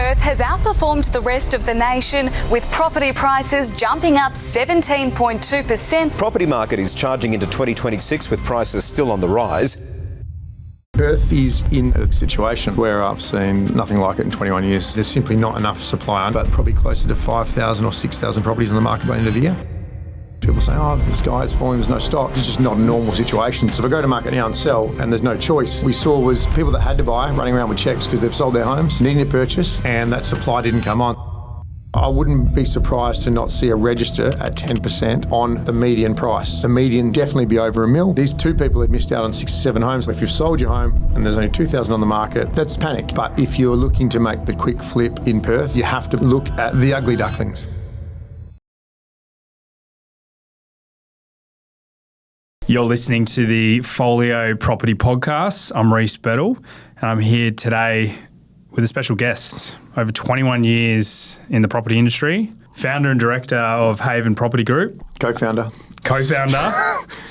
Perth has outperformed the rest of the nation, with property prices jumping up 17.2%. Property market is charging into 2026 with prices still on the rise. Perth is in a situation where I've seen nothing like it in 21 years. There's simply not enough supply, but probably closer to 5,000 or 6,000 properties on the market by the end of the year. People say, oh, the sky is falling, there's no stock. It's just not a normal situation. So if I go to market now and sell and there's no choice, we saw was people that had to buy running around with cheques because they've sold their homes, needing to purchase, and that supply didn't come on. I wouldn't be surprised to not see a register at 10% on the median price. The median definitely be over $1 million. These two people had missed out on 6 or 7 homes. If you've sold your home and there's only 2,000 on the market, that's panic. But if you're looking to make the quick flip in Perth, you have to look at the ugly ducklings. You're listening to the Follio Property Podcast. I'm Reece Beddall, and I'm here today with a special guest. Over 21 years in the property industry, founder and director of Haven Property Group. Co-founder,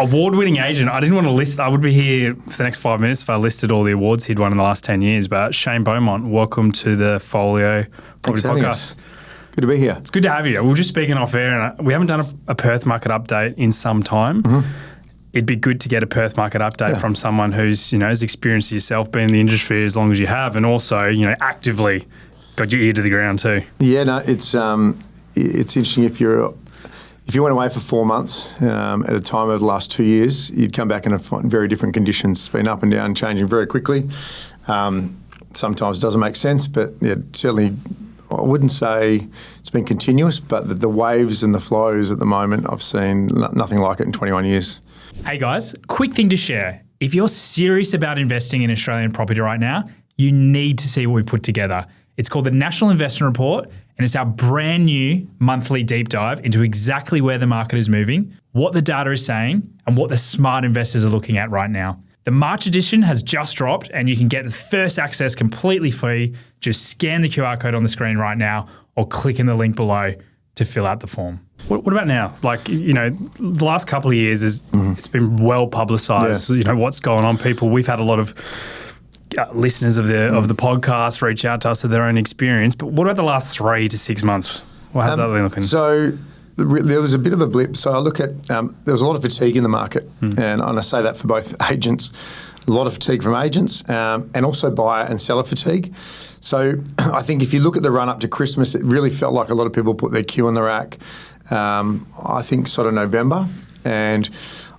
award-winning agent. I didn't want to list, I would be here for the next 5 minutes if I listed all the awards he'd won in the last 10 years, but Shane Beaumont, welcome to the Folio Property Podcast. Good to be here. It's good to have you. We were just speaking off air, and we haven't done a Perth market update in some time. Mm-hmm. It'd be good to get a Perth market update from someone who's, has experienced yourself, been in the industry as long as you have, and also, actively got your ear to the ground too. Yeah, no, it's interesting. If you went away for 4 months at a time over the last 2 years, you'd come back and find very different conditions. It's been up and down, changing very quickly. Sometimes it doesn't make sense, but certainly I wouldn't say it's been continuous, but the waves and the flows at the moment, I've seen nothing like it in 21 years. Hey guys, quick thing to share. If you're serious about investing in Australian property right now, you need to see what we put together. It's called the National Investment Report, and it's our brand new monthly deep dive into exactly where the market is moving, what the data is saying, and what the smart investors are looking at right now. The March edition has just dropped, and you can get the first access completely free. Just scan the QR code on the screen right now or click in the link below to fill out the form. What about now? The last couple of years, it's been well publicised. Yeah. What's going on, people. We've had a lot of listeners of the podcast reach out to us with their own experience. But what about the last 3 to 6 months? How's that been looking? So there was a bit of a blip. So I look at there was a lot of fatigue in the market, and I say that for both agents. A lot of fatigue from agents, and also buyer and seller fatigue. So I think if you look at the run up to Christmas, it really felt like a lot of people put their queue in the rack. I think sort of November, and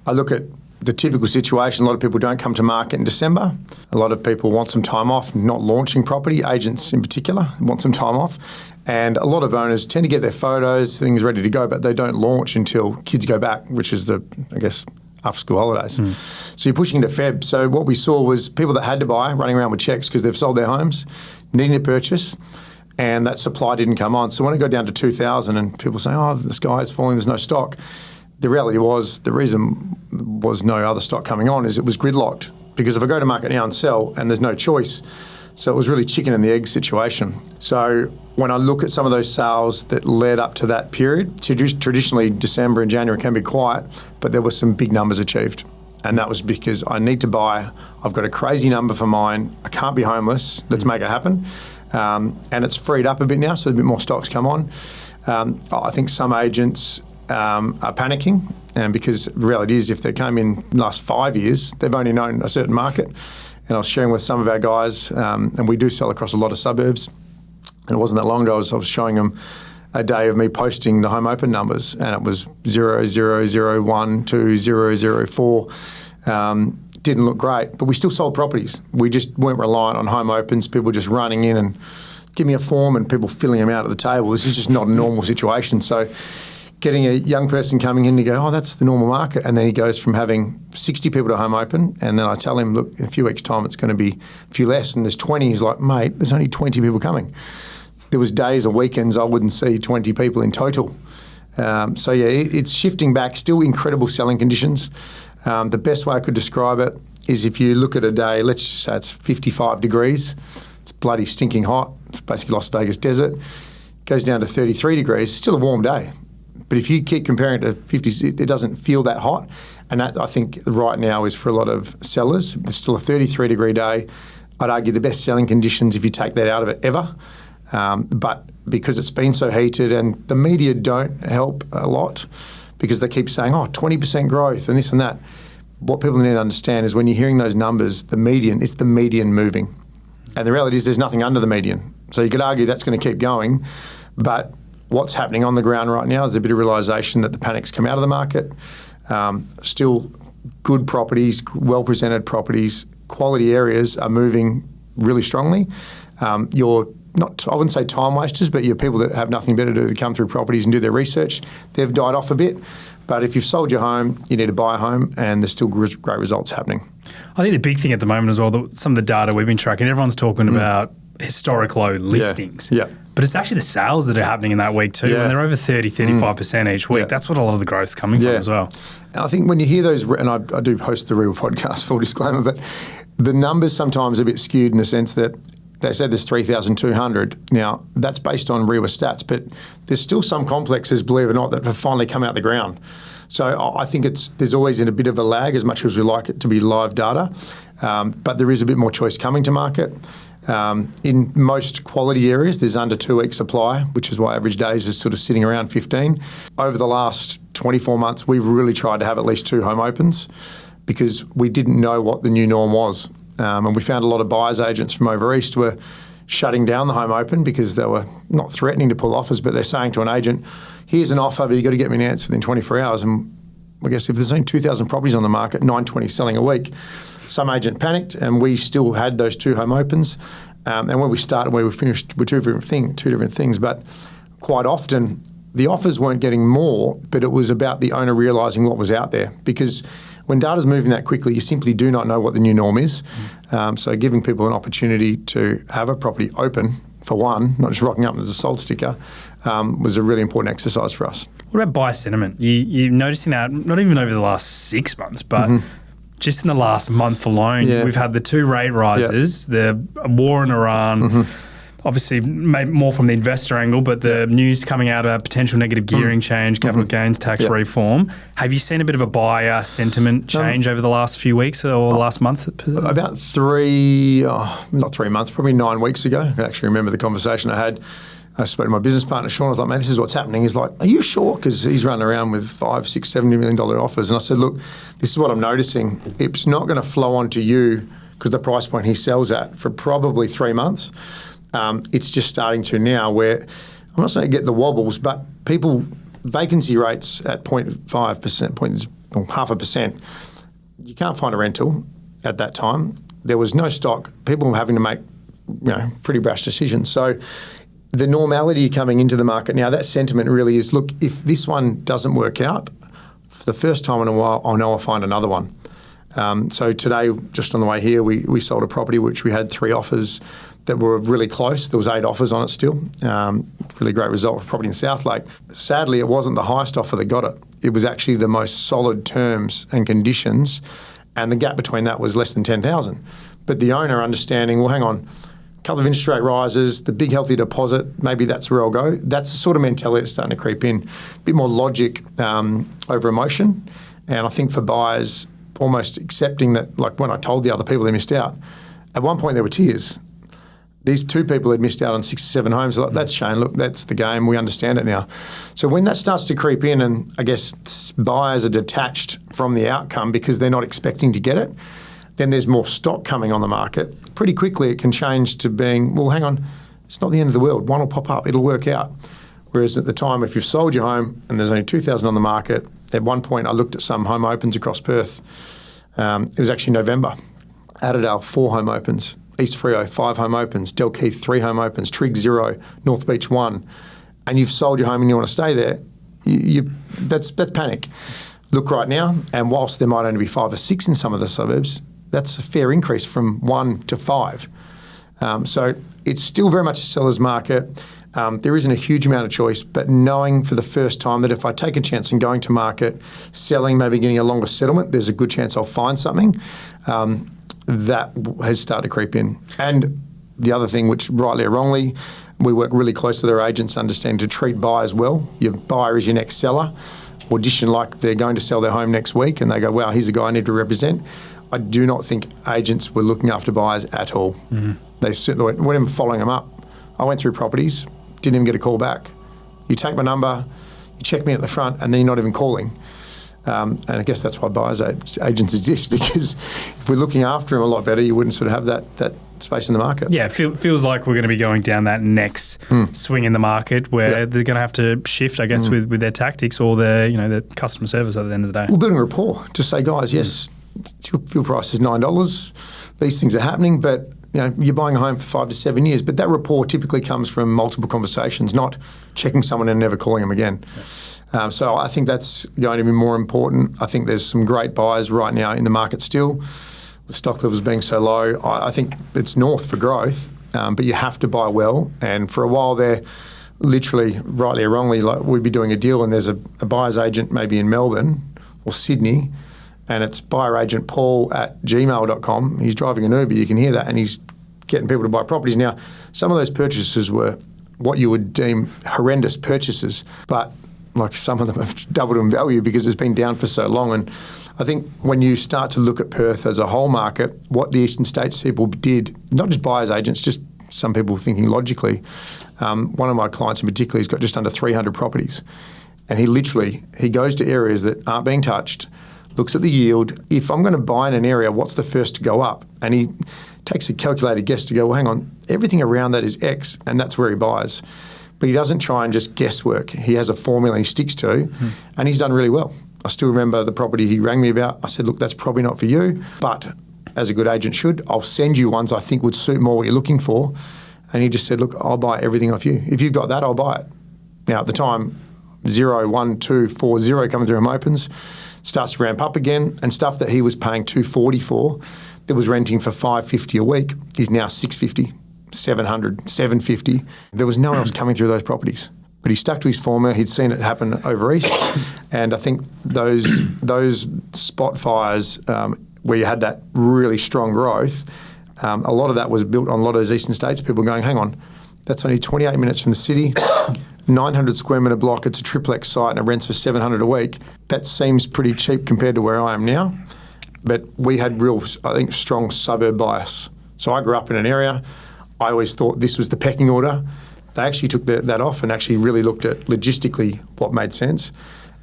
I look at the typical situation. A lot of people don't come to market in December. A lot of people want some time off, not launching property. Agents in particular want some time off. And a lot of owners tend to get their photos, things ready to go, but they don't launch until kids go back, which is after school holidays. So you're pushing into Feb. So what we saw was people that had to buy running around with cheques because they've sold their homes, needing to purchase, and that supply didn't come on. So when it got down to 2,000 and people say, oh, the sky is falling, there's no stock. The reality was, the reason was no other stock coming on is it was gridlocked. Because if I go to market now and sell and there's no choice, so it was really chicken and the egg situation. So when I look at some of those sales that led up to that period, traditionally December and January can be quiet, but there were some big numbers achieved. And that was because I need to buy, I've got a crazy number for mine, I can't be homeless, let's make it happen. And it's freed up a bit now, so a bit more stocks come on. I think some agents are panicking, because the reality is if they came in the last 5 years, they've only known a certain market. And I was sharing with some of our guys, and we do sell across a lot of suburbs, and it wasn't that long ago, I was showing them a day of me posting the home open numbers, and it was 0,001 to 0,004. Didn't look great, but we still sold properties. We just weren't reliant on home opens, people just running in and give me a form and people filling them out at the table. This is just not a normal situation. So getting a young person coming in to go, oh, that's the normal market, and then he goes from having 60 people to home open, and then I tell him, look, in a few weeks' time it's going to be a few less, and there's 20. He's like, mate, there's only 20 people coming. There was days or weekends I wouldn't see 20 people in total. It's shifting back, still incredible selling conditions. The best way I could describe it is if you look at a day, let's just say it's 55 degrees, it's bloody stinking hot, it's basically Las Vegas desert, it goes down to 33 degrees, it's still a warm day. But if you keep comparing it to 50, it doesn't feel that hot. And that, I think, right now is for a lot of sellers. It's still a 33-degree day. I'd argue the best selling conditions, if you take that out of it ever. But because it's been so heated, and the media don't help a lot because they keep saying, 20% growth and this and that. What people need to understand is when you're hearing those numbers, it's the median moving. And the reality is there's nothing under the median. So you could argue that's going to keep going. But what's happening on the ground right now is a bit of realisation that the panic's come out of the market. Still good properties, well-presented properties, quality areas are moving really strongly. You're not, I wouldn't say time wasters, but you're people that have nothing better to do to come through properties and do their research. They've died off a bit. But if you've sold your home, you need to buy a home, and there's still great results happening. I think the big thing at the moment as well, some of the data we've been tracking, everyone's talking about historic low listings. Yeah. But it's actually the sales that are happening in that week too, and they're over 35% each week. That's what a lot of the growth's coming from as well. And I think when you hear those, and I do host the Real Podcast, full disclaimer, but the numbers sometimes are a bit skewed in the sense that they said there's 3,200. Now, that's based on REWA stats, but there's still some complexes, believe it or not, that have finally come out the ground. So I think there's always in a bit of a lag, as much as we like it to be live data, but there is a bit more choice coming to market. In most quality areas, there's under 2 weeks supply, which is why average days is sort of sitting around 15. Over the last 24 months, we've really tried to have at least 2 home opens because we didn't know what the new norm was. And we found a lot of buyers agents from over east were shutting down the home open because they were not threatening to pull offers, but they're saying to an agent, here's an offer, but you've got to get me an answer within 24 hours. And I guess if there's only 2,000 properties on the market, 920 selling a week, some agent panicked, and we still had those 2 home opens. And when we started, we finished with two different things. But quite often, the offers weren't getting more, but it was about the owner realising what was out there. Because when data's moving that quickly, you simply do not know what the new norm is. So giving people an opportunity to have a property open, for one, not just rocking up as a sold sticker, was a really important exercise for us. What about buyer sentiment? You're noticing that not even over the last 6 months, but just in the last month alone, we've had the 2 rate rises, the war in Iran, obviously maybe more from the investor angle, but the news coming out about potential negative gearing change, capital gains tax reform. Have you seen a bit of a buyer sentiment change over the last few weeks or last month? About not 3 months, probably 9 weeks ago. I can actually remember the conversation I had. I spoke to my business partner, Sean. I was like, man, this is what's happening. He's like, are you sure? Because he's running around with $5, $6, $70 million offers. And I said, look, this is what I'm noticing. It's not going to flow onto you because the price point he sells at for probably 3 months. It's just starting to now where, I'm not saying get the wobbles, but vacancy rates at 0.5%, 0.5%, you can't find a rental at that time. There was no stock. People were having to make pretty brash decisions. So the normality coming into the market now, that sentiment really is, look, if this one doesn't work out, for the first time in a while, I know I'll find another one. So today, just on the way here, we sold a property which we had 3 offers that were really close. There was 8 offers on it still. Really great result for property in South Lake. Sadly, it wasn't the highest offer that got it. It was actually the most solid terms and conditions, and the gap between that was less than 10,000. But the owner understanding, well, hang on, a couple of interest rate rises, the big healthy deposit, maybe that's where I'll go. That's the sort of mentality that's starting to creep in. A bit more logic over emotion. And I think for buyers, almost accepting that, like when I told the other people they missed out, at one point there were tears. These 2 people had missed out on 6 or 7 homes. Like, that's Shane, look, that's the game. We understand it now. So when that starts to creep in and I guess buyers are detached from the outcome because they're not expecting to get it, then there's more stock coming on the market. Pretty quickly it can change to being, well, hang on, it's not the end of the world. One will pop up. It'll work out. Whereas at the time, if you've sold your home and there's only 2,000 on the market, at one point I looked at some home opens across Perth. It was actually November. Adelaide, 4 home opens. East Freo, 5 home opens. Dalkeith, 3 home opens. Trigg, 0. North Beach, 1. And you've sold your home and you want to stay there, that's panic. Look right now, and whilst there might only be 5 or 6 in some of the suburbs, that's a fair increase from 1 to 5. So it's still very much a seller's market. There isn't a huge amount of choice, but knowing for the first time that if I take a chance and going to market, selling, maybe getting a longer settlement, there's a good chance I'll find something. That has started to creep in. And the other thing, which rightly or wrongly, we work really close with our agents, understand to treat buyers well. Your buyer is your next seller. Audition like they're going to sell their home next week and they go, wow, here's a guy I need to represent. I do not think agents were looking after buyers at all. They certainly weren't even following them up. I went through properties, didn't even get a call back. You take my number, you check me at the front, and then you're not even calling. And I guess that's why buyers agents exist, because if we're looking after them a lot better, you wouldn't sort of have that space in the market. Yeah, feels like we're going to be going down that next swing in the market where they're going to have to shift, I guess, with their tactics or their customer service at the end of the day. We're building rapport. Just say, guys, yes, fuel price is $9. These things are happening, but you're buying a home for 5 to 7 years. But that rapport typically comes from multiple conversations, not checking someone and never calling them again. Yeah. So I think that's going to be more important. I think there's some great buyers right now in the market still, with stock levels being so low. I think it's north for growth, but you have to buy well. And for a while there, literally, rightly or wrongly, like we'd be doing a deal and there's a buyer's agent maybe in Melbourne or Sydney, and it's buyer agent Paul at gmail.com. He's driving an Uber, you can hear that, and he's getting people to buy properties. Now, some of those purchases were what you would deem horrendous purchases, but like some of them have doubled in value because it's been down for so long. And I think when you start to look at Perth as a whole market, what the eastern states people did, not just buyers agents, just some people thinking logically. One of my clients in particular, he's got just under 300 properties, and he goes to areas that aren't being touched, looks at the yield. If I'm going to buy in an area, what's the first to go up? And he takes a calculated guess to go, well, hang on, everything around that is X, and that's where he buys. But he doesn't try and just guesswork. He has a formula he sticks to, and he's done really well. I still remember the property he rang me about. I said, look, that's probably not for you, but as a good agent should, I'll send you ones I think would suit more what you're looking for. And he just said, look, I'll buy everything off you. If you've got that, I'll buy it. Now, at the time, 0, 1, 2, 4, 0 coming through home opens, starts to ramp up again, and stuff that he was paying $240 for, that was renting for $550 a week, is now $650, $700, $750. There was no one else coming through those properties. But he stuck to his formula. He'd seen it happen over east, and I think those spot fires where you had that really strong growth, a lot of that was built on a lot of those eastern states. People going, hang on, that's only 28 minutes from the city, 900 square metre block. It's a triplex site and it rents for $700 a week. That seems pretty cheap compared to where I am now. But we had real, I think, strong suburb bias. So I grew up in an area. I always thought this was the pecking order. They actually took that off and actually really looked at logistically what made sense.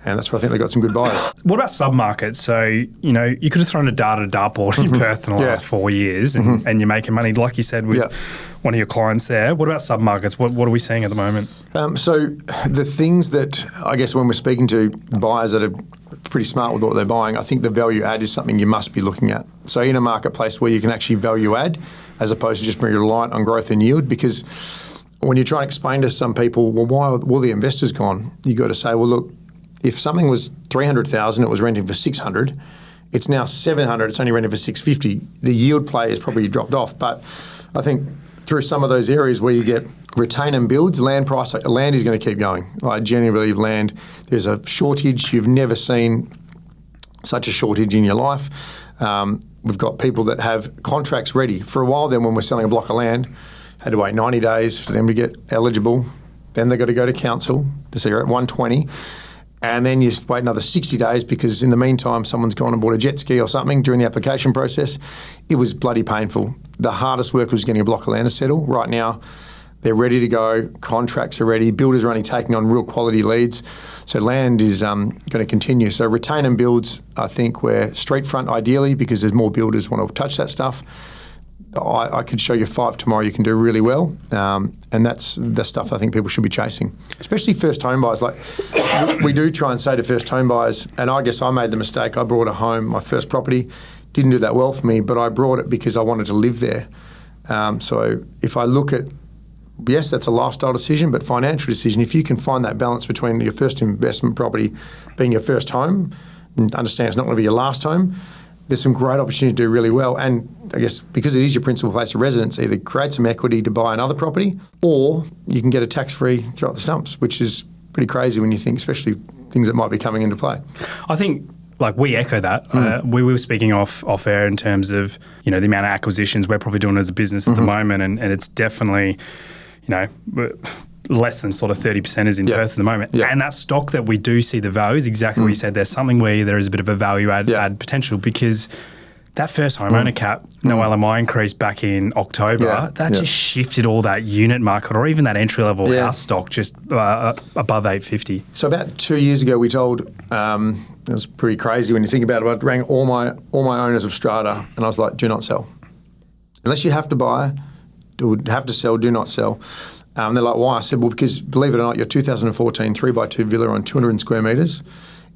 And that's where I think they got some good buyers. What about submarkets? So, you could have thrown a dartboard in Perth in the last 4 years and you're making money, like you said, with one of your clients there. What about submarkets? What are we seeing at the moment? So the things that, I guess when we're speaking to buyers that are pretty smart with what they're buying, I think the value add is something you must be looking at. So in a marketplace where you can actually value add, as opposed to just being reliant on growth and yield, because when you try and explain to some people, well, why are all the investors gone? You got to say, well, look, if something was $300,000, it was renting for $600. It's now $700. It's only renting for $650. The yield play has probably dropped off. But I think through some of those areas where you get retain and builds, land is going to keep going. I genuinely believe land. There's a shortage. You've never seen such a shortage in your life. We've got people that have contracts ready. For a while then, when we're selling a block of land, had to wait 90 days for them to get eligible. Then they've got to go to council. So you're at 120. And then you wait another 60 days because in the meantime, someone's gone and bought a jet ski or something during the application process. It was bloody painful. The hardest work was getting a block of land to settle. Right now, they're ready to go. Contracts are ready. Builders are only taking on real quality leads. So land is going to continue. So retain and builds, I think, we're street front ideally because there's more builders want to touch that stuff. I could show you 5 tomorrow you can do really well, and that's the stuff I think people should be chasing, especially first home buyers. Like we do try and say to first home buyers, and I guess I made the mistake. I brought a home, my first property, didn't do that well for me, but I brought it because I wanted to live there. So if I look at, yes, that's a lifestyle decision, but financial decision. If you can find that balance between your first investment property being your first home, and understand it's not going to be your last home, there's some great opportunity to do really well. And I guess because it is your principal place of residence, either create some equity to buy another property or you can get a tax-free throughout the stumps, which is pretty crazy when you think, especially things that might be coming into play. I think we echo that. We were speaking off air in terms of, the amount of acquisitions we're probably doing as a business at the moment. And it's definitely, less than sort of 30% is in Perth at the moment. Yeah. And that stock that we do see the value is exactly what you said. There's something where there is a bit of a value add potential because that first homeowner cap, no LMI increase back in October, just shifted all that unit market or even that entry-level house stock just above 850. So about 2 years ago, we told, it was pretty crazy when you think about it, I rang all my owners of strata and I was like, do not sell. Unless you have to buy, have to sell, do not sell. They're like, why? I said, well, because believe it or not, your 2014 3x2 villa on 200 square metres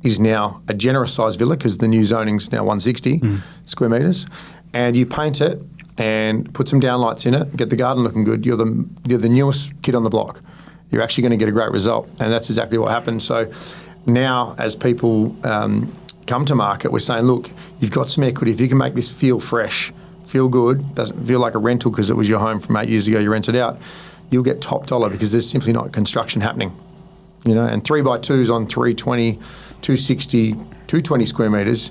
is now a generous size villa because the new zoning's now 160 square metres, and you paint it and put some downlights in it, get the garden looking good. You're the newest kid on the block. You're actually going to get a great result, and that's exactly what happened. So now, as people come to market, we're saying, look, you've got some equity. If you can make this feel fresh, feel good, doesn't feel like a rental because it was your home from 8 years ago, you rented out, you'll get top dollar because there's simply not construction happening. And 3x2s on 320, 260, 220 square metres,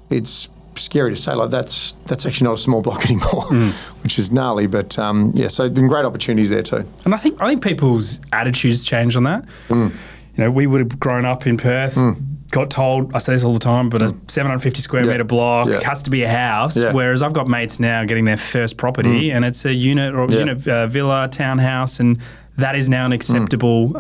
it's scary to say, like that's actually not a small block anymore, which is gnarly. But so there's great opportunities there too. And I think people's attitudes change on that. We would have grown up in Perth, got told, I say this all the time, but a 750 square metre block has to be a house, whereas I've got mates now getting their first property and it's a unit or villa, townhouse, and that is now an acceptable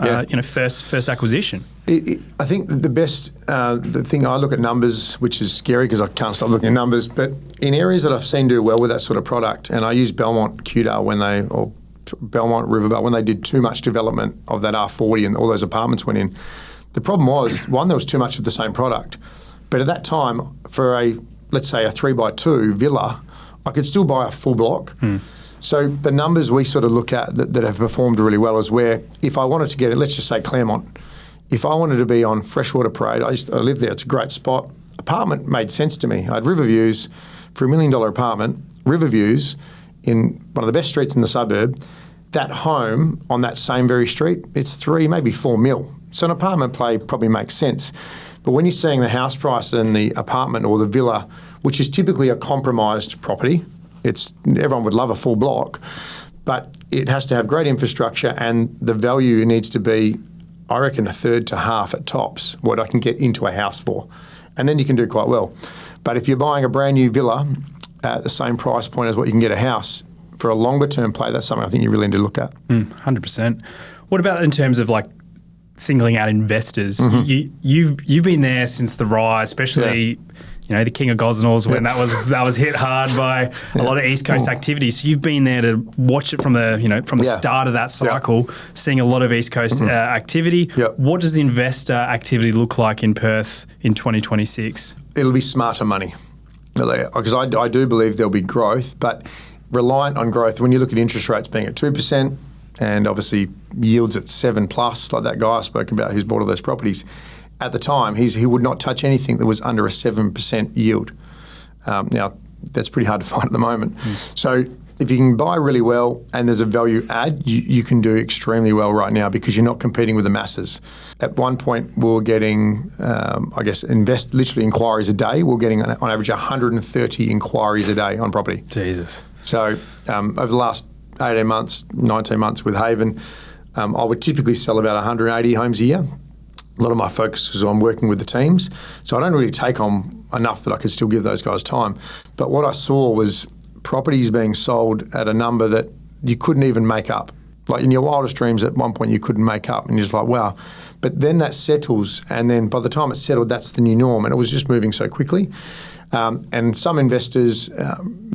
first acquisition. I think the best, the thing I look at numbers, which is scary because I can't stop looking at numbers, but in areas that I've seen do well with that sort of product, and I use Belmont, Kewdale or Belmont, Rivervale, when they did too much development of that R40 and all those apartments went in. The problem was, one, there was too much of the same product. But at that time, for let's say a 3x2 villa, I could still buy a full block. So the numbers we sort of look at that have performed really well is where if I wanted to get it, let's just say Claremont, if I wanted to be on Freshwater Parade, I lived there, it's a great spot. Apartment made sense to me. I had river views for $1 million apartment, river views in one of the best streets in the suburb. That home on that same very street, it's 3, maybe 4 mil. So an apartment play probably makes sense. But when you're seeing the house price and the apartment or the villa, which is typically a compromised property, everyone would love a full block, but it has to have great infrastructure and the value needs to be, I reckon, a third to half at tops what I can get into a house for. And then you can do quite well. But if you're buying a brand new villa at the same price point as what you can get a house, for a longer term play, that's something I think you really need to look at. 100%. What about in terms of like singling out investors? You've been there since the rise, especially the King of Gosnells when that was hit hard by a lot of East Coast activity. So you've been there to watch it from the start of that cycle, seeing a lot of East Coast activity. What does the investor activity look like in Perth in 2026? It'll be smarter money, because I do believe there'll be growth, but reliant on growth. When you look at interest rates being at 2% and obviously yields at 7+, like that guy I spoke about who's bought all those properties, at the time he would not touch anything that was under a 7% yield. Now that's pretty hard to find at the moment. So if you can buy really well and there's a value add, you can do extremely well right now because you're not competing with the masses. At one point we were getting, literally inquiries a day. We were getting on average 130 inquiries a day on property. Jesus. So over the last 18 months, 19 months with Haven, I would typically sell about 180 homes a year. A lot of my focus is on working with the teams. So I don't really take on enough that I could still give those guys time. But what I saw was properties being sold at a number that you couldn't even make up. Like in your wildest dreams at one point you couldn't make up and you're just like, wow. But then that settles and then by the time it's settled, that's the new norm. And it was just moving so quickly. And some investors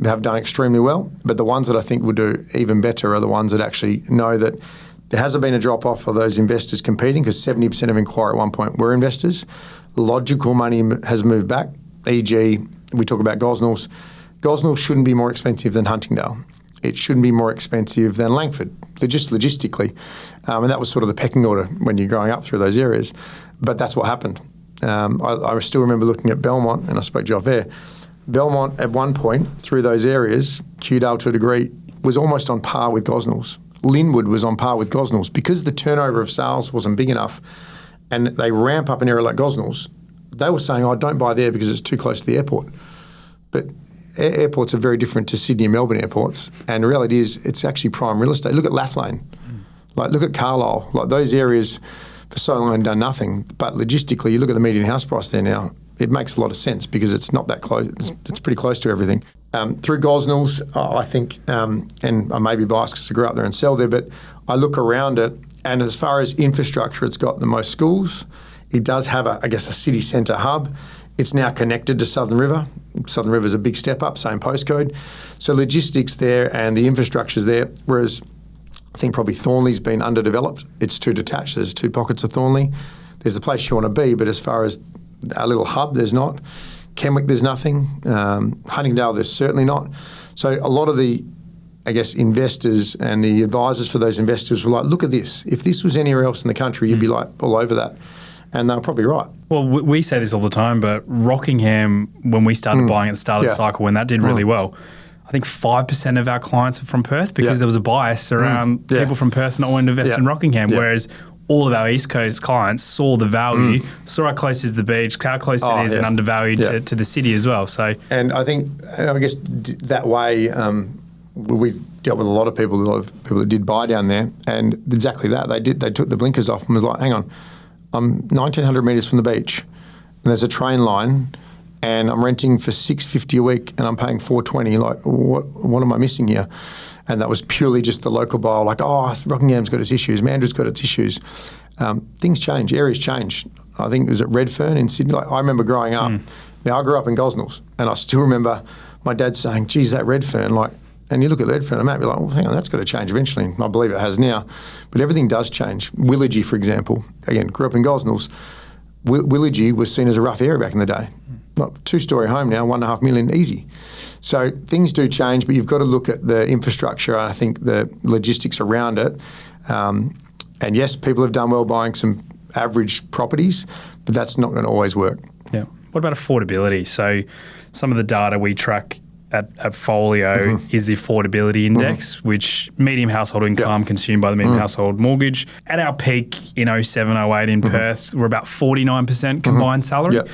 have done extremely well, but the ones that I think will do even better are the ones that actually know that there hasn't been a drop-off of those investors competing because 70% of inquiry at one point were investors. Logical money has moved back, e.g. we talk about Gosnells. Gosnells shouldn't be more expensive than Huntingdale. It shouldn't be more expensive than Langford, just logistically. And that was sort of the pecking order when you're growing up through those areas. But that's what happened. I still remember looking at Belmont, and I spoke to you off there. Belmont, at one point, through those areas, Kewdale to a degree, was almost on par with Gosnells. Linwood was on par with Gosnells. Because the turnover of sales wasn't big enough, and they ramp up an area like Gosnells, they were saying, don't buy there because it's too close to the airport. But airports are very different to Sydney and Melbourne airports, and the reality is it's actually prime real estate. Look at Lathlane. Look at Carlisle. Those areas for so long have done nothing, but logistically, you look at the median house price there now, it makes a lot of sense because it's not that close. It's pretty close to everything. Through Gosnells, I think, and I may be biased because I grew up there and sell there, but I look around it, and as far as infrastructure, it's got the most schools. It does have, a city centre hub. It's now connected to Southern River. Southern River is a big step up, same postcode. So logistics there and the infrastructure's there, whereas I think probably Thornley's been underdeveloped. It's too detached. There's 2 pockets of Thornley. There's a place you want to be, but as far as a little hub, there's not. Kenwick, there's nothing. Huntingdale, there's certainly not. So a lot of the, investors and the advisors for those investors were like, look at this. If this was anywhere else in the country, you'd be like all over that. And they're probably right. Well, we say this all the time, but Rockingham, when we started buying at the start of the cycle, when that did really well, I think 5% of our clients are from Perth because there was a bias around people from Perth not wanting to invest in Rockingham, whereas all of our East Coast clients saw the value, saw how close is the beach, how close it is, and undervalued to the city as well. So, and I think, that way, we dealt with a lot of people that did buy down there, and exactly that. They took the blinkers off and was like, hang on, I'm 1,900 metres from the beach, and there's a train line, and I'm renting for $650 a week, and I'm paying $420. Like, what am I missing here? And that was purely just the local buyer, like, Rockingham's got its issues, Mandra's got its issues. Things change, areas change. I think it was at Redfern in Sydney. Like, I remember growing up. Now, I grew up in Gosnells, and I still remember my dad saying, geez, that Redfern, and you look at Redfern and Matt, you're like, well, hang on, that's got to change eventually. I believe it has now. But everything does change. Willagee, for example, again, grew up in Gosnells. Willagee was seen as a rough area back in the day. Like 2-story home now, $1.5 million easy. So things do change, but you've got to look at the infrastructure and I think the logistics around it. And yes, people have done well buying some average properties, but that's not going to always work. Yeah. What about affordability? So some of the data we track at Follio is the affordability index, which medium household income consumed by the medium household mortgage. At our peak in 07, 08 in Perth, we're about 49% combined salary. Yep.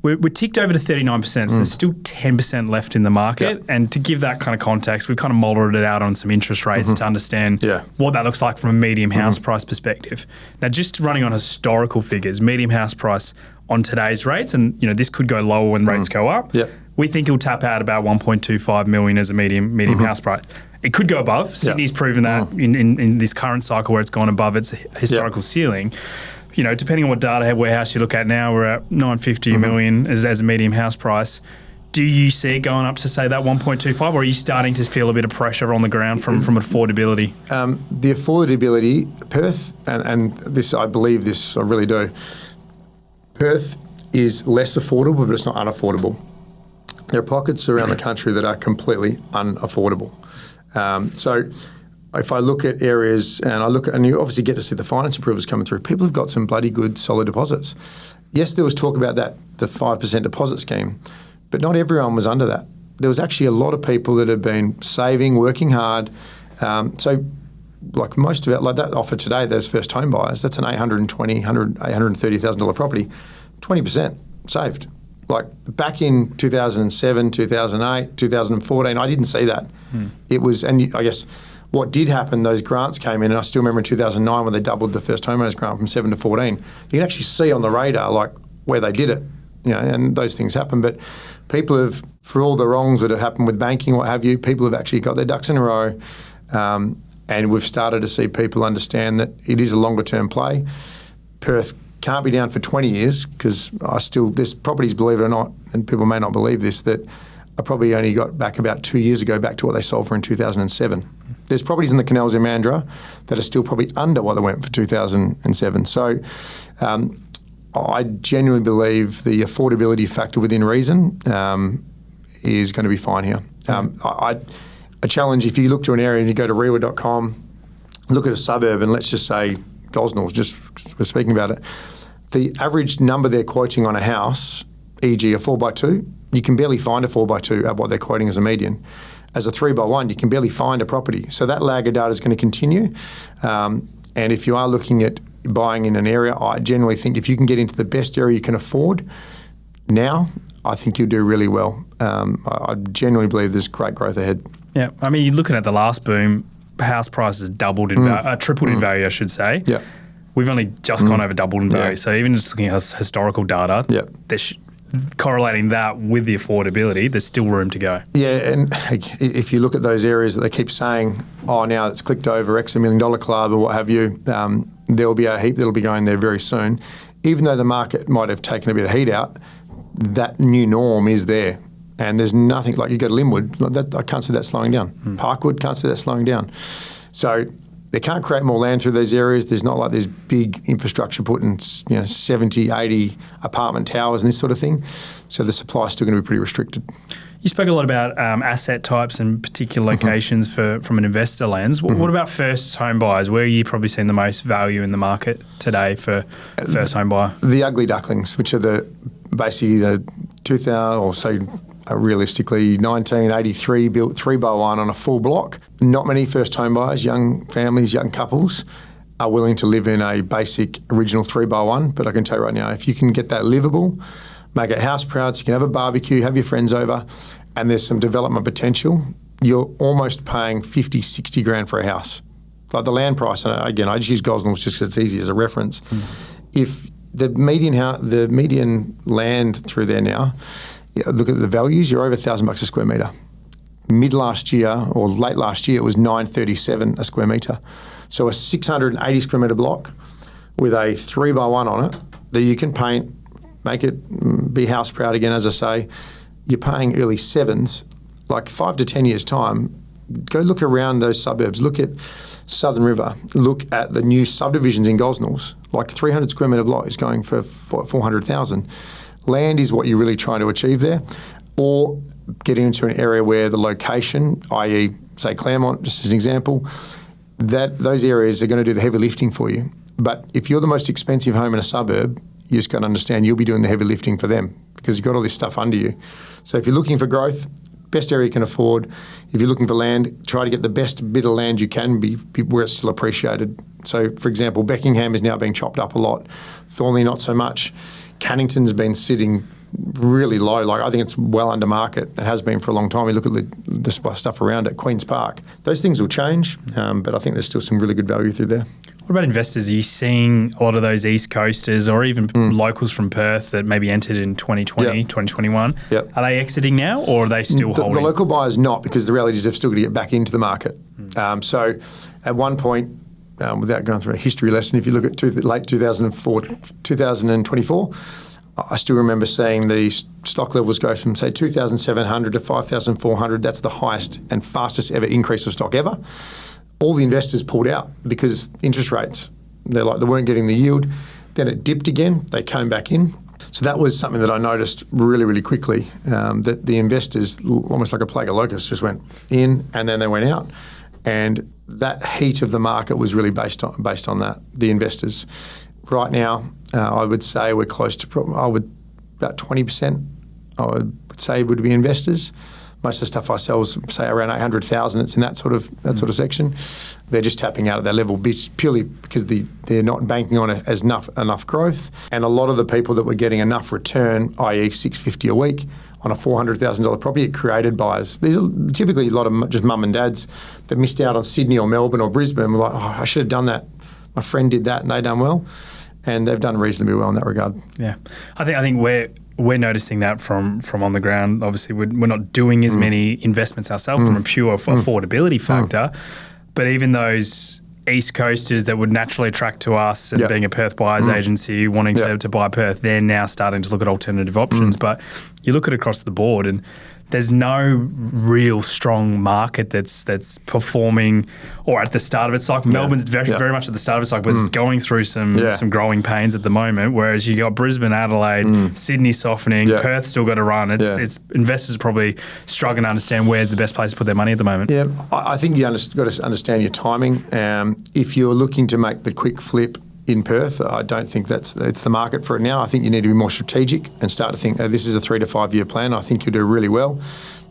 We're ticked over to 39%, so there's still 10% left in the market. Yep. And to give that kind of context, we've kind of modelled it out on some interest rates to understand what that looks like from a medium house price perspective. Now, just running on historical figures, medium house price on today's rates, and this could go lower when rates go up. Yep. We think it'll tap out about 1.25 million as a medium house price. It could go above. Sydney's proven that in this current cycle where it's gone above its historical ceiling. Depending on what data warehouse you look at now, we're at 950 million as a medium house price. Do you see it going up to, say, that 1.25, or are you starting to feel a bit of pressure on the ground from affordability? The affordability, Perth, and this, I believe this, I really do, Perth is less affordable, but it's not unaffordable. There are pockets around the country that are completely unaffordable. So if I look at areas and you obviously get to see the finance approvals coming through, people have got some bloody good solid deposits. Yes, there was talk about the 5% deposit scheme, but not everyone was under that. There was actually a lot of people that had been saving, working hard. So like most of it, like that offer today, there's first home buyers. That's an $830,000 property, 20% saved. Like back in 2007, 2008, 2014, I didn't see that. It was, and I guess what did happen, those grants came in, and I still remember in 2009 when they doubled the first homeowners grant from 7 to 14. You can actually see on the radar like where they did it, and those things happen. But people have, for all the wrongs that have happened with banking, what have you, people have actually got their ducks in a row, and we've started to see people understand that it is a longer term play. Perth can't be down for 20 years because there's properties, believe it or not, and people may not believe this, that I probably only got back about 2 years ago back to what they sold for in 2007. There's properties in the canals in Mandurah that are still probably under what they went for 2007. So I genuinely believe the affordability factor within reason is going to be fine here. I challenge, if you look to an area and you go to rewa.com, look at a suburb and let's just say Gosnells, just we're speaking about it, the average number they're quoting on a house, e.g. a 4x2, you can barely find a 4x2 at what they're quoting as a median. As a 3x1, you can barely find a property. So that lag of data is going to continue. And if you are looking at buying in an area, I generally think if you can get into the best area you can afford now, I think you'll do really well. I genuinely believe there's great growth ahead. Yeah, I mean, you're looking at the last boom, house prices doubled in tripled in value, I should say. Yeah. We've only just gone over doubled in value. So even just looking at historical data, correlating that with the affordability, there's still room to go. Yeah, and if you look at those areas that they keep saying, oh, now it's clicked over X $1 million club or what have you, there'll be a heap that'll be going there very soon. Even though the market might have taken a bit of heat out, that new norm is there. And there's nothing, like you go to Linwood, I can't see that slowing down. Parkwood, can't see that slowing down. So they can't create more land through those areas. There's not like there's big infrastructure put in, 70, 80 apartment towers and this sort of thing. So the supply is still going to be pretty restricted. You spoke a lot about asset types and particular locations from an investor lens. What about first home buyers? Where are you probably seeing the most value in the market today for first home buyer? The ugly ducklings, which are basically the 2000 or say realistically 1983 built 3x1 on a full block. Not many first home buyers, young families, young couples are willing to live in a basic original 3x1. But I can tell you right now, if you can get that livable, make it house proud, so you can have a barbecue, have your friends over, and there's some development potential, you're almost paying 50, 60 grand for a house. Like the land price, and again, I just use Gosnells just because it's easy as a reference. If the median land through there now, look at the values, you're over $1,000 a square metre. Mid last year or late last year, it was $937 a square metre. So a 680 square metre block with a 3x1 on it that you can paint, make it be house proud again, as I say, you're paying early sevens, like 5 to 10 years' time. Go look around those suburbs. Look at Southern River. Look at the new subdivisions in Gosnells. Like 300 square metre block is going for 400,000. Land is what you're really trying to achieve there, or getting into an area where the location, i.e., say Claremont, just as an example, that those areas are going to do the heavy lifting for you. But if you're the most expensive home in a suburb, you just got to understand you'll be doing the heavy lifting for them because you've got all this stuff under you. So if you're looking for growth, best area you can afford. If you're looking for land, try to get the best bit of land you can be where it's still appreciated. So, for example, Beckingham is now being chopped up a lot. Thornley, not so much. Cannington's been sitting really low. Like I think it's well under market. It has been for a long time. You look at the stuff around it, Queen's Park. Those things will change, but I think there's still some really good value through there. What about investors? Are you seeing a lot of those East Coasters or even locals from Perth that maybe entered in 2020, 2021? Yep. Are they exiting now or are they still holding? The local buyers not, because the reality is they've still got to get back into the market. So at one point, without going through a history lesson, if you look at late 2004, 2024, I still remember seeing the stock levels go from, say, 2,700 to 5,400. That's the highest and fastest ever increase of stock ever. All the investors pulled out because interest rates, they weren't getting the yield. Then it dipped again. They came back in. So that was something that I noticed really, really quickly, that the investors, almost like a plague of locusts, just went in and then they went out. And that heat of the market was really based on that, the investors. Right now, I would say we're close to about 20%, I would say would be investors. Most of the stuff I sell is, say, around 800,000. It's in that sort of section. They're just tapping out at that level purely because they're not banking on it as enough growth. And a lot of the people that were getting enough return, i.e. $650 a week on a $400,000 property, it created buyers. These are typically a lot of just mum and dads that missed out on Sydney or Melbourne or Brisbane. Were like, I should have done that. My friend did that and they done well. And they've done reasonably well in that regard. Yeah. I think we're noticing that from on the ground. Obviously, we're not doing as many investments ourselves from a pure affordability factor. But even those East Coasters that would naturally attract to us and being a Perth buyers agency, wanting to buy Perth, they're now starting to look at alternative options. But you look at across the board and there's no real strong market that's performing or at the start of its cycle. Melbourne's very much at the start of its cycle, but it's going through some growing pains at the moment, whereas you got Brisbane, Adelaide, Sydney softening, Perth still got to run. It's investors probably struggling to understand where's the best place to put their money at the moment. Yeah, I think you got to understand your timing. If you're looking to make the quick flip in Perth, I don't think it's the market for it now. I think you need to be more strategic and start to think, this is a 3 to 5 year plan. I think you'll do really well.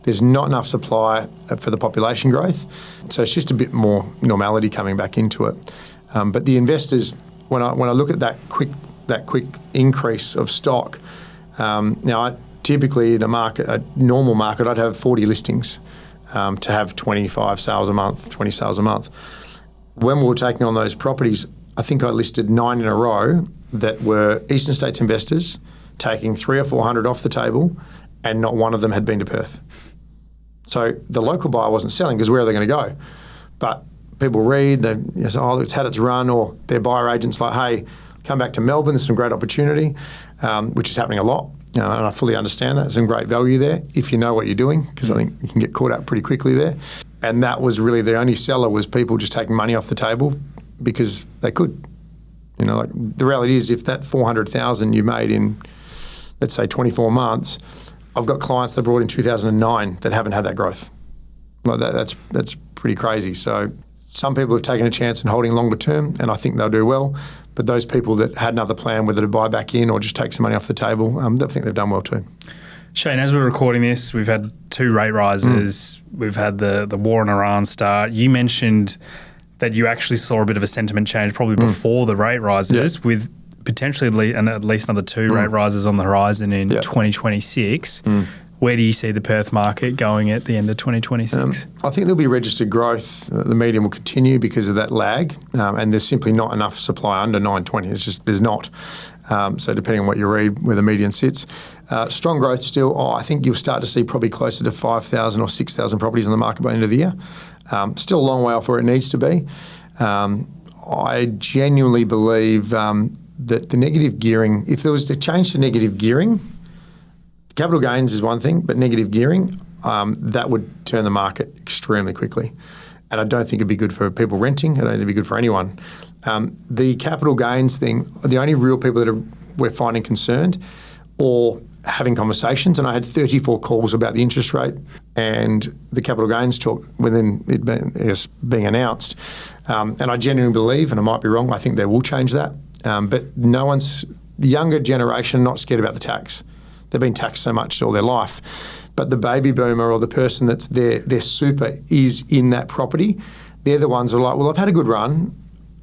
There's not enough supply for the population growth. So it's just a bit more normality coming back into it. But the investors, when I look at that quick increase of stock, now typically in a normal market, I'd have 40 listings to have 25 sales a month, 20 sales a month. When we were taking on those properties, I think I listed 9 in a row that were Eastern States investors taking 300 or 400 off the table, and not one of them had been to Perth. So the local buyer wasn't selling because where are they going to go? But people read, they say, oh, it's had its run, or their buyer agents like, hey, come back to Melbourne, there's some great opportunity, which is happening a lot. And I fully understand that. There's some great value there if you know what you're doing, because I think you can get caught up pretty quickly there. And that was really the only seller, was people just taking money off the table because they could. You know, like the reality is, if that 400,000 you made in, let's say, 24 months, I've got clients that brought in 2009 that haven't had that growth. Like that's pretty crazy. So some people have taken a chance in holding longer term, and I think they'll do well. But those people that had another plan, whether to buy back in or just take some money off the table, I think they've done well too. Shane, as we're recording this, we've had 2 rate rises. We've had the war in Iran start. You mentioned that you actually saw a bit of a sentiment change probably before the rate rises, with potentially at least another 2 rate rises on the horizon in 2026. Where do you see the Perth market going at the end of 2026? I think there'll be registered growth. The median will continue because of that lag, and there's simply not enough supply under 920. It's just, there's not. So depending on what you read, where the median sits. Strong growth still. I think you'll start to see probably closer to 5,000 or 6,000 properties on the market by the end of the year. Still a long way off where it needs to be. I genuinely believe that the negative gearing, if there was to change to negative gearing, capital gains is one thing, but negative gearing, that would turn the market extremely quickly. And I don't think it'd be good for people renting. I don't think it'd be good for anyone. The capital gains thing, the only real people that we're finding concerned or having conversations, and I had 34 calls about the interest rate and the capital gains talk within it being announced. And I genuinely believe, and I might be wrong, I think they will change that. But the younger generation, not scared about the tax. They've been taxed so much all their life. But the baby boomer or the person that's their super is in that property, they're the ones that are like, well, I've had a good run.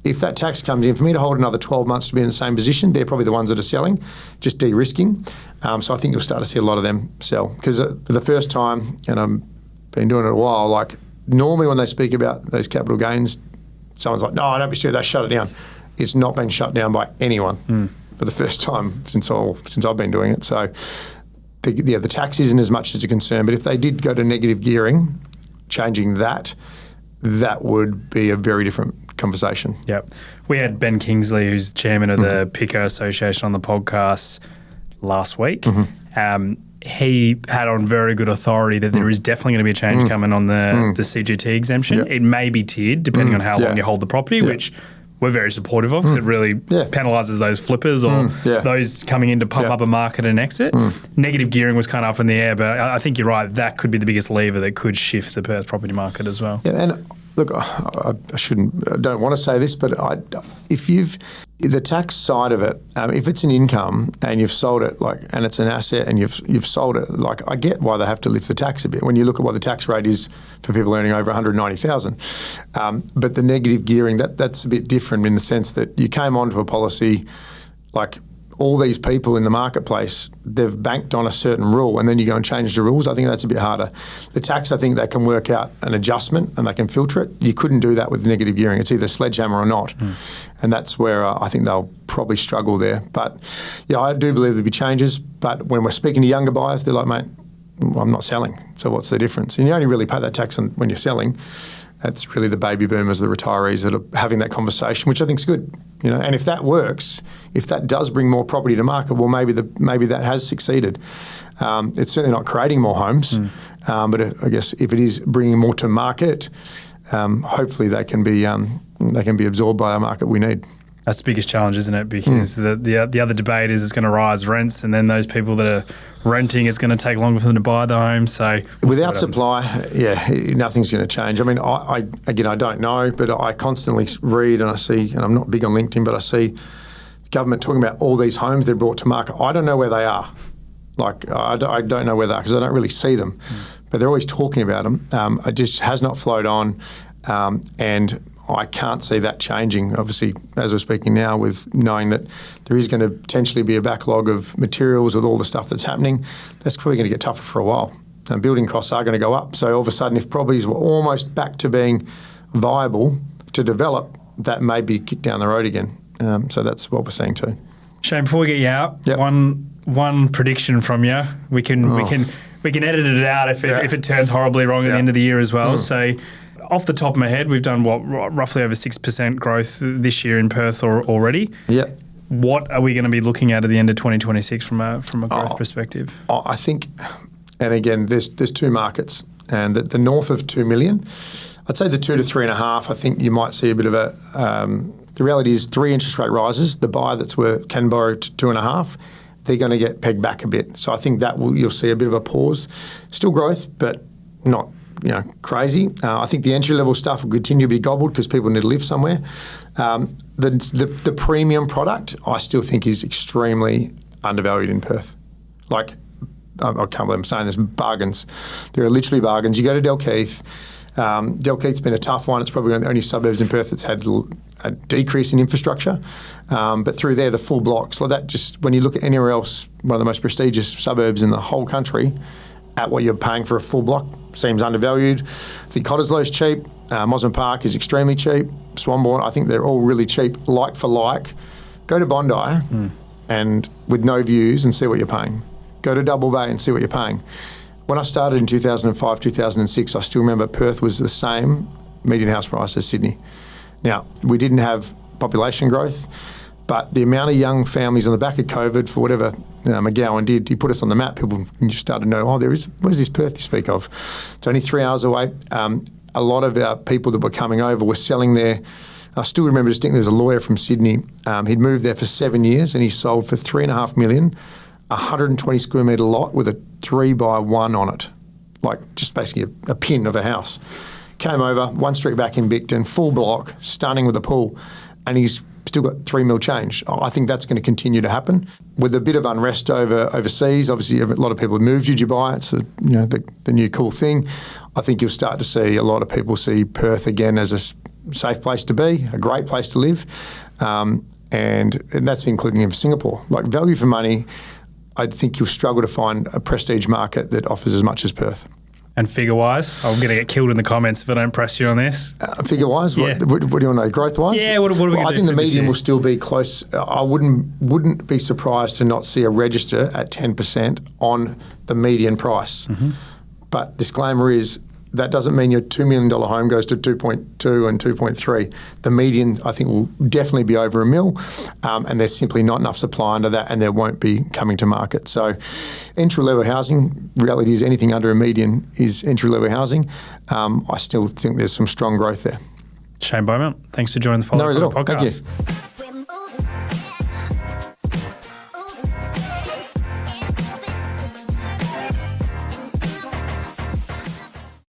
If that tax comes in, for me to hold another 12 months to be in the same position, they're probably the ones that are selling, just de-risking. So I think you'll start to see a lot of them sell. Because for the first time, and I've been doing it a while, like normally when they speak about those capital gains, someone's like, no, don't be serious, they shut it down. It's not been shut down by anyone for the first time since I've been doing it. So the tax isn't as much as a concern, but if they did go to negative gearing, changing that would be a very different conversation. Yep. We had Ben Kingsley, who's chairman of the PICO Association, on the podcast last week. He had on very good authority that there is definitely going to be a change coming on the CGT exemption. It may be tiered depending on how long you hold the property, which we're very supportive of, because it really penalises those flippers or those coming in to pump up a market and exit. Negative gearing was kind of up in the air, but I think you're right. That could be the biggest lever that could shift the Perth property market as well. Yeah, and look, I don't want to say this, but if the tax side of it, if it's an income and you've sold it, and it's an asset and you've sold it, I get why they have to lift the tax a bit. When you look at what the tax rate is for people earning over 190,000, but the negative gearing, that's a bit different in the sense that you came onto a policy like all these people in the marketplace, they've banked on a certain rule, and then you go and change the rules. I think that's a bit harder. The tax, I think they can work out an adjustment and they can filter it. You couldn't do that with negative gearing. It's either sledgehammer or not. And that's where I think they'll probably struggle there. But yeah, I do believe there'll be changes. But when we're speaking to younger buyers, they're like, mate, I'm not selling. So what's the difference? And you only really pay that tax on when you're selling. That's really the baby boomers, the retarees that are having that conversation, which I think is good. And if that works, if that does bring more property to market, well, maybe that has succeeded. It's certainly not creating more homes, but I guess if it is bringing more to market, hopefully they can be absorbed by our market we need. That's the biggest challenge, isn't it? Because the other debate is it's going to rise rents, and then those people that are renting, it's going to take longer for them to buy the home. So without supply, nothing's going to change. I mean, I don't know, but I constantly read and I see, and I'm not big on LinkedIn, but I see the government talking about all these homes they've brought to market. I don't know where they are. I don't know where they are because I don't really see them, but they're always talking about them. It just has not flowed on, and I can't see that changing. Obviously, as we're speaking now, with knowing that there is going to potentially be a backlog of materials with all the stuff that's happening, that's probably going to get tougher for a while. And building costs are going to go up. So all of a sudden, if properties were almost back to being viable to develop, that may be kicked down the road again. So that's what we're seeing too. Shane, before we get you out, one prediction from you. We can edit it out if it turns horribly wrong at the end of the year as well. So, off the top of my head, we've done roughly over 6% growth this year in Perth already. Yeah. What are we going to be looking at the end of 2026 from a growth perspective? I think, and again, there's two markets, and the north of 2 million, I'd say the 2 to 3.5. I think you might see a bit of a. The reality is 3 interest rate rises. The buyer can borrow to 2.5. They're going to get pegged back a bit. So I think you'll see a bit of a pause. Still growth, but not crazy. I think the entry level stuff will continue to be gobbled because people need to live somewhere. The premium product I still think is extremely undervalued in Perth. Like, I can't believe I'm saying this, bargains. There are literally bargains. You go to Dalkeith. Dalkeith's been a tough one. It's probably one of the only suburbs in Perth that's had a decrease in infrastructure. But through there, the full blocks, like that, just when you look at anywhere else, one of the most prestigious suburbs in the whole country, at what you're paying for a full block seems undervalued. I think Cottesloe is cheap. Mosman Park is extremely cheap. Swanbourne, I think they're all really cheap, like for like. Go to Bondi and with no views and see what you're paying. Go to Double Bay and see what you're paying. When I started in 2005, 2006, I still remember Perth was the same median house price as Sydney. Now, we didn't have population growth, but the amount of young families on the back of COVID, for whatever McGowan did, he put us on the map. People started to know, where's this Perth you speak of? It's only 3 hours away. A lot of our people that were coming over were selling there. I still remember distinctly, there's a lawyer from Sydney. He'd moved there for 7 years and he sold for $3.5 million, 120 square metre lot with a 3x1 on it, like just basically a pin of a house. Came over, 1 street back in Bicton, full block, stunning with a pool, and he's still got $3 million change. I think that's going to continue to happen. With a bit of unrest overseas, obviously a lot of people have moved to Dubai. It's the new cool thing. I think you'll start to see a lot of people see Perth again as a safe place to be, a great place to live, and that's including in Singapore. Like value for money, I think you'll struggle to find a prestige market that offers as much as Perth. And figure-wise, I'm going to get killed in the comments if I don't press you on this. Figure-wise, yeah. what do you want to know? Growth-wise? Yeah, what are we going to do? I think the median will still be close. I wouldn't be surprised to not see a register at 10% on the median price. Mm-hmm. But disclaimer is that doesn't mean your $2 million home goes to 2.2 and 2.3. The median, I think, will definitely be over $1 million, and there's simply not enough supply under that, and there won't be coming to market. So entry-level housing, reality is anything under a median is entry-level housing. I still think there's some strong growth there. Shane Beaumont, thanks for joining the Follio Property Podcast. Thank you.